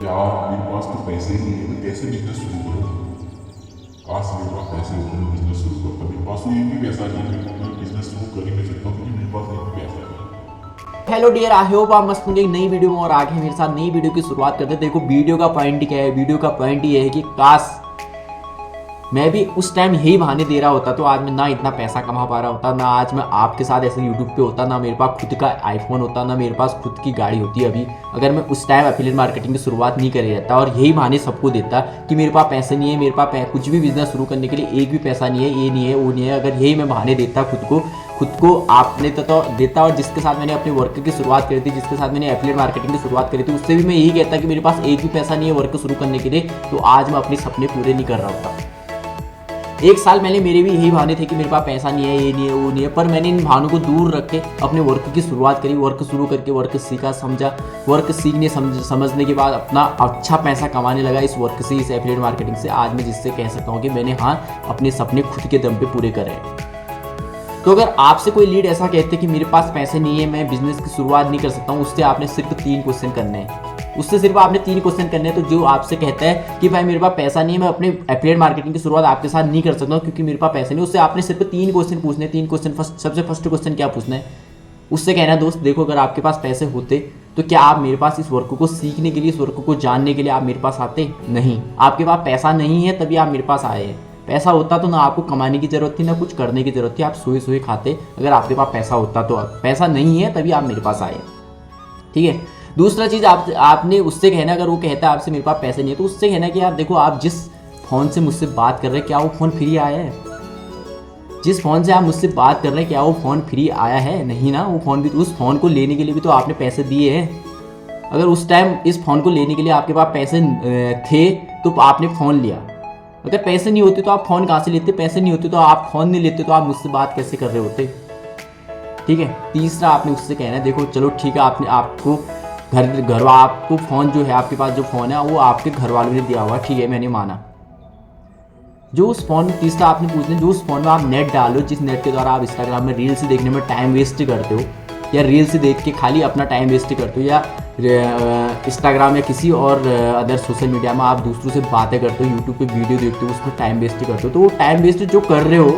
यार मेरे पास तो पैसे ही नहीं है, मैं कैसे बिजनेस शुरू करूँ। काश मेरे पास पैसे होते मैं बिजनेस शुरू करता। मेरे पास तो एक भी पैसा नहीं है, मेरे को मैं बिजनेस शुरू कर ही नहीं सकता क्योंकि मेरे पास एक भी पैसा नहीं। हेलो डियर, आई होप आप मस्त होंगे। नई वीडियो में और आगे मेरे साथ नई वीडियो की शुरुआत करते हैं। देखो वीडियो का पॉइंट क्या है, वीडियो का पॉइंट ये है कि काश मैं भी उस टाइम यही बहाने दे रहा होता तो आज मैं ना इतना पैसा कमा पा रहा होता, ना आज मैं आपके साथ ऐसे यूट्यूब पे होता, ना मेरे पास खुद का आईफोन होता, ना मेरे पास खुद की गाड़ी होती अभी, अगर मैं उस टाइम एफिलिएट मार्केटिंग की शुरुआत नहीं करे रहता और यही बहाने सबको देता कि मेरे पास पैसे नहीं है, मेरे पास कुछ भी बिजनेस शुरू करने के लिए एक भी पैसा नहीं है, ये नहीं है वो नहीं है। अगर यही मैं बहाने देता खुद को आपने तो देता, और जिसके साथ मैंने अपने वर्क की शुरुआत करी थी, जिसके साथ मैंने एफिलिएट मार्केटिंग की शुरुआत करी थी, उससे भी मैं यही कहता कि मेरे पास एक भी पैसा नहीं है वर्क शुरू करने के लिए, तो आज मैं अपने सपने पूरे नहीं कर रहा होता। एक साल पहले मेरे भी यही बहाने थे कि मेरे पास पैसा नहीं है, ये नहीं है वो नहीं है, पर मैंने इन बहानों को दूर रख के अपने वर्क की शुरुआत करी, वर्क शुरू करके वर्क सीखा समझा, वर्क सीखने समझने के बाद अपना अच्छा पैसा कमाने लगा इस वर्क से, इस एफिलिएट मार्केटिंग से। आज मैं जिससे कह सकता हूँ कि मैंने अपने सपने खुद के दम पे पूरे करे। तो अगर आपसे कोई लीड ऐसा कहते कि मेरे पास पैसे नहीं है, मैं बिजनेस की शुरुआत नहीं कर सकता हूँ, उससे आपने सिर्फ 3 क्वेश्चन करने हैं। उससे सिर्फ आपने 3 क्वेश्चन करने हैं। तो जो आपसे कहता है कि भाई मेरे पास पैसा नहीं है, मैं अपने एफिलिएट मार्केटिंग की शुरुआत आपके साथ नहीं कर सकता हूँ क्योंकि मेरे पास पैसे नहीं, उससे आपने सिर्फ 3 क्वेश्चन पूछने। 3 क्वेश्चन सबसे फर्स्ट क्वेश्चन क्या पूछना है, उससे कहना है दोस्त देखो अगर आपके पास पैसे होते तो क्या आप मेरे पास इस वर्क को सीखने के लिए, इस वर्क को जानने के लिए आप मेरे पास आते? नहीं, आपके पास पैसा नहीं है तभी आप मेरे पास आए हैं। पैसा होता तो ना आपको कमाने की जरूरत थी, ना कुछ करने की जरूरत थी, आप सोए सोए खाते अगर आपके पास पैसा होता तो। पैसा नहीं है तभी आप मेरे पास आए, ठीक है। दूसरा चीज़ आपने उससे कहना, अगर वो कहता है आपसे मेरे पास पैसे नहीं है, तो उससे कहना कि यार देखो आप जिस फ़ोन से मुझसे बात कर रहे हैं क्या वो फ़ोन फ्री आया है? जिस फ़ोन से आप मुझसे बात कर रहे हैं क्या वो फ़ोन फ्री आया है? नहीं ना, वो फ़ोन भी, उस फ़ोन को लेने के लिए भी तो आपने पैसे दिए हैं। अगर उस टाइम इस फ़ोन को लेने के लिए आपके पास पैसे थे तो आपने फ़ोन लिया, अगर पैसे नहीं होते तो आप फ़ोन कहाँ से लेते? पैसे नहीं होते तो आप फ़ोन नहीं लेते, तो आप मुझसे बात कैसे कर रहे होते? ठीक है। तीसरा आपने उससे कहना है देखो चलो ठीक है, आपको आपको फ़ोन जो है, आपके पास जो फ़ोन है वो आपके घर वालों ने दिया हुआ, ठीक है मैंने माना। जो उस फ़ोन, तीसरा आपने पूछना जो उस फ़ोन में आप नेट डालो, जिस नेट के द्वारा आप इंस्टाग्राम में रील्स देखने में टाइम वेस्ट करते हो, या रील्स देख के खाली अपना टाइम वेस्ट करते हो, या इंस्टाग्राम या किसी और अदर सोशल मीडिया में आप दूसरों से बातें करते हो, यूट्यूब पे वीडियो देखते हो, उसमें टाइम वेस्ट करते हो, तो वो टाइम वेस्ट जो कर रहे हो,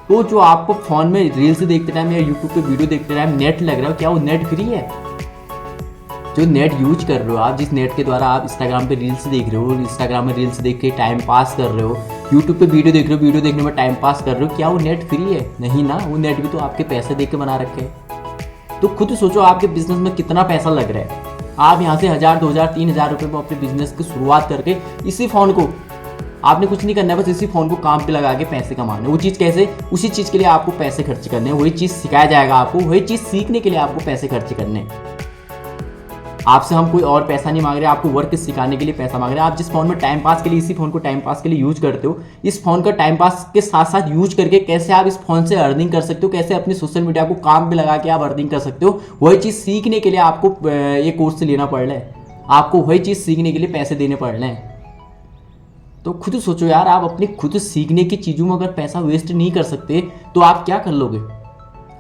तो जो आपको फ़ोन में रील्स देखते टाइम या यूट्यूब पे वीडियो देखते टाइम नेट लग रहा हो, क्या वो नेट फ्री है? जो नेट यूज कर रहे हो आप, जिस नेट के द्वारा आप इंस्टाग्राम पे रील्स देख रहे हो, इंस्टाग्राम में रील्स देख के टाइम पास कर रहे हो, यूट्यूब पे वीडियो देख रहे हो, वीडियो देखने में टाइम पास कर रहे हो, क्या वो नेट फ्री है? नहीं ना, वो नेट भी तो आपके पैसे दे के बना रखे हैं। तो खुद सोचो आपके बिजनेस में कितना पैसा लग रहा है। आप यहाँ से 1000, 2000, 3000 रुपये में अपने बिजनेस की शुरुआत करके इसी फ़ोन को, आपने कुछ नहीं करना है, बस इसी फ़ोन को काम पे लगा के पैसे कमाने। वो चीज़ कैसे? उसी चीज़ के लिए आपको पैसे खर्च करने हैं, वही चीज़ सिखाया जाएगा आपको, वही चीज़ सीखने के लिए आपको पैसे खर्च करने हैं। आपसे हम कोई और पैसा नहीं मांग रहे, आपको वर्क सिखाने के लिए पैसा मांग रहे हैं। आप जिस फ़ोन में टाइम पास के लिए, इसी फ़ोन को टाइम पास के लिए यूज करते हो, इस फ़ोन का टाइम पास के साथ साथ यूज करके कैसे आप इस फ़ोन से अर्निंग कर सकते हो, कैसे अपने सोशल मीडिया को काम पे लगा के आप अर्निंग कर सकते हो, वही चीज़ सीखने के लिए आपको ये कोर्स लेना पड़ रहा है, आपको वही चीज़ सीखने के लिए पैसे देने पड़ रहे हैं। तो खुद सोचो यार, आप अपनी खुद सीखने की चीज़ों में अगर पैसा वेस्ट नहीं कर सकते तो आप क्या कर लोगे?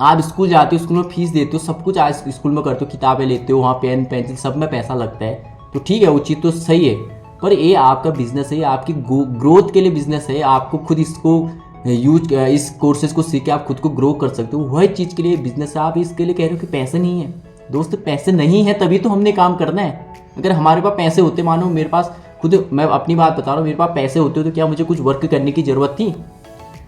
आप स्कूल जाते हो, स्कूल में फीस देते हो, सब कुछ आज स्कूल में करते हो, किताबें लेते हो, वहाँ पेन पेंसिल सब में पैसा लगता है, तो ठीक है वो चीज़ तो सही है, पर ये आपका बिजनेस है, आपकी ग्रोथ के लिए बिजनेस है, आपको खुद इसको इस कोर्सेज को सीख के आप खुद को ग्रो कर सकते हो, वही चीज़ के लिए बिजनेस है। आप इसके लिए कह रहे हो कि पैसे नहीं है। दोस्त पैसे नहीं है तभी तो हमने काम करना है। अगर हमारे पास पैसे होते, मानो मेरे पास खुद, मैं अपनी बात बता रहा हूँ, मेरे पास पैसे होते तो क्या मुझे कुछ वर्क करने की ज़रूरत थी?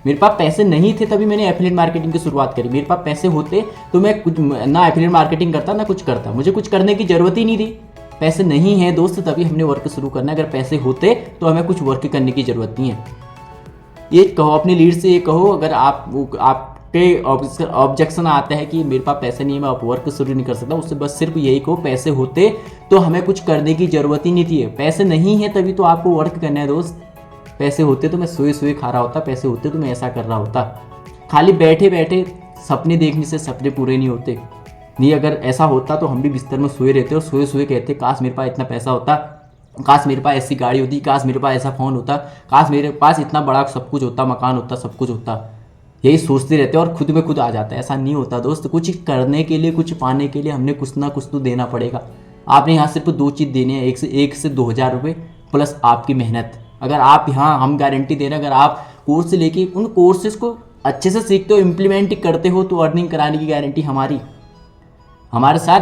मेरे पास पैसे नहीं थे तभी मैंने एफिलिएट मार्केटिंग की शुरुआत करी। मेरे पास पैसे होते तो मैं कुछ ना एफिलिएट मार्केटिंग करता ना कुछ करता, मुझे कुछ करने की ज़रूरत ही नहीं थी। पैसे नहीं है दोस्त तभी हमने वर्क शुरू करना है। अगर पैसे होते तो हमें कुछ वर्क करने की ज़रूरत नहीं है। ये कहो अपने लीड से, ये कहो अगर आपके ऑब्जेक्शन आता है कि मेरे पास पैसे नहीं है, मैं वर्क शुरू नहीं कर सकता, उससे बस सिर्फ यही कहो पैसे होते तो हमें कुछ करने की ज़रूरत ही नहीं थी। पैसे नहीं है तभी तो आपको वर्क करना है दोस्त। पैसे होते तो मैं सोए सोए खा रहा होता, पैसे होते तो मैं ऐसा कर रहा होता। खाली बैठे बैठे सपने देखने से सपने पूरे नहीं होते। नहीं, अगर ऐसा होता तो हम भी बिस्तर में सोए रहते और सोए सोए कहते काश मेरे पास इतना पैसा होता, काश मेरे पास ऐसी गाड़ी होती, काश मेरे पास ऐसा फ़ोन होता, काश मेरे पास इतना बड़ा सब कुछ होता, मकान होता, सब कुछ होता। यही सोचते रहते और खुद में खुद आ जाता है। ऐसा नहीं होता दोस्त, कुछ करने के लिए, कुछ पाने के लिए हमने कुछ ना कुछ तो देना पड़ेगा। आपने यहाँ सिर्फ 2 चीज़ देने हैं, एक से 2,000 रुपये प्लस आपकी मेहनत। अगर आप यहाँ हम गारंटी दे रहे हैं, अगर आप कोर्स लेके उन कोर्सेज को अच्छे से सीखते हो, इम्प्लीमेंट करते हो, तो अर्निंग कराने की गारंटी हमारी। हमारे साथ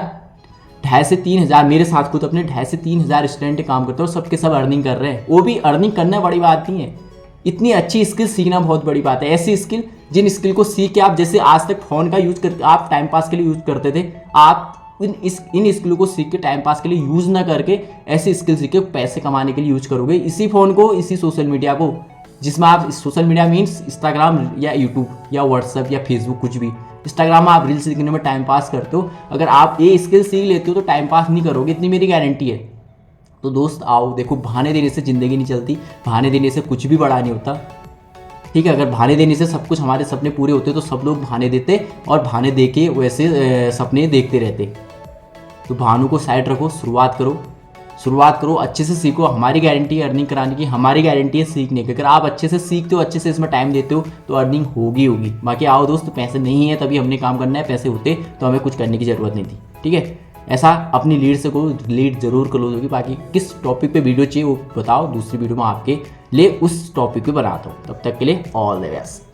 2,500 से 3,000, मेरे साथ खुद अपने 2,500 से 3,000 स्टूडेंट काम करते हो, सबके सब अर्निंग कर रहे हैं। वो भी अर्निंग करना बड़ी बात नहीं है, इतनी अच्छी स्किल सीखना बहुत बड़ी बात है। ऐसी स्किल जिन स्किल को सीख के आप, जैसे आज तक फ़ोन का यूज़ करके आप टाइम पास के लिए यूज़ करते थे, आप इन स्किल को सीख के टाइम पास के लिए यूज़ ना करके ऐसी स्किल सीख के पैसे कमाने के लिए यूज करोगे। इसी फ़ोन को, इसी सोशल मीडिया को, जिसमें आप, सोशल मीडिया मीन्स इंस्टाग्राम या यूट्यूब या व्हाट्सएप या फेसबुक, कुछ भी। इंस्टाग्राम में आप रील्स देखने में टाइम पास करते हो, अगर आप ये स्किल सीख लेते हो तो टाइम पास नहीं करोगे, इतनी मेरी गारंटी है। तो दोस्त आओ, देखो, बहाने देने से ज़िंदगी नहीं चलती, बहाने देने से कुछ भी बड़ा नहीं होता, ठीक है। अगर बहाने देने से सब कुछ, हमारे सपने पूरे होते तो सब लोग बहाने देते और बहाने दे के वैसे सपने देखते रहते। तो बहानों को साइड रखो, शुरुआत करो, अच्छे से सीखो। हमारी गारंटी है अर्निंग कराने की, हमारी गारंटी है सीखने की। अगर आप अच्छे से सीखते हो, अच्छे से इसमें टाइम देते हो, तो अर्निंग होगी। बाकी आओ दोस्त, पैसे नहीं है तभी हमने काम करना है, पैसे होते तो हमें कुछ करने की ज़रूरत नहीं थी, ठीक है। ऐसा अपनी लीड से को लीड ज़रूर क्लोज होगी। बाकी किस टॉपिक पे वीडियो चाहिए वो बताओ, दूसरी वीडियो में आपके लिए उस टॉपिक पे बनाता हूँ। तब तक के लिए ऑल द बेस्ट।